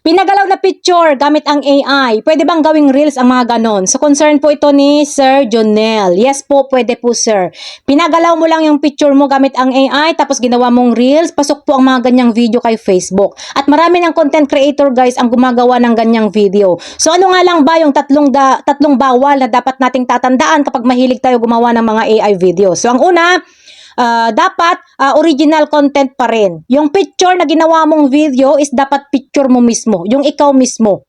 Pinagalaw na picture gamit ang AI. Pwede bang gawing reels ang mga ganon? So, concern po ito ni Sir Jonel. Yes po, pwede po, sir. Pinagalaw mo lang yung picture mo gamit ang AI, tapos ginawa mong reels, pasok po ang mga ganyang video kay Facebook. At marami ng content creator, guys, ang gumagawa ng ganyang video. So, ano nga lang ba yung tatlong bawal na dapat nating tatandaan kapag mahilig tayo gumawa ng mga AI videos? So, ang una, dapat original content pa rin. Yung picture na ginawa mong video is dapat picture mo mismo, yung ikaw mismo.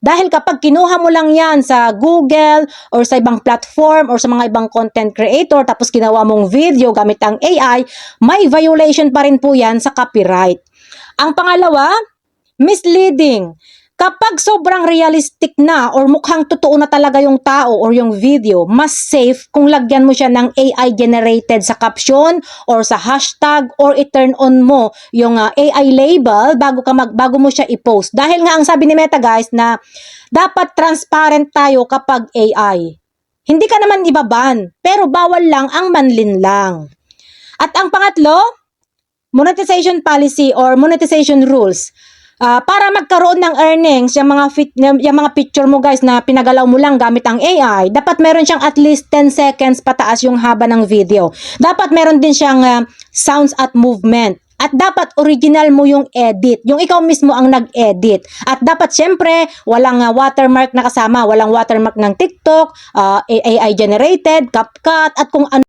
Dahil kapag kinuha mo lang yan sa Google or sa ibang platform or sa mga ibang content creator tapos ginawa mong video gamit ang AI, may violation pa rin po yan sa copyright. Ang pangalawa, misleading. Kapag sobrang realistic na or mukhang totoo na talaga yung tao or yung video, mas safe kung lagyan mo siya ng AI generated sa caption or sa hashtag or i-turn on mo yung AI label bago mo siya i-post. Dahil nga ang sabi ni Meta, guys, na dapat transparent tayo kapag AI. Hindi ka naman ibaban, pero bawal lang ang manlinlang. At ang pangatlo, monetization policy or monetization rules. Para magkaroon ng earnings, yung mga picture mo, guys, na pinagalaw mo lang gamit ang AI, dapat meron siyang at least 10 seconds pataas yung haba ng video. Dapat meron din siyang sounds at movement. At dapat original mo yung edit. Yung ikaw mismo ang nag-edit. At dapat syempre, walang watermark na kasama. Walang watermark ng TikTok, AI generated, CapCut, at kung ano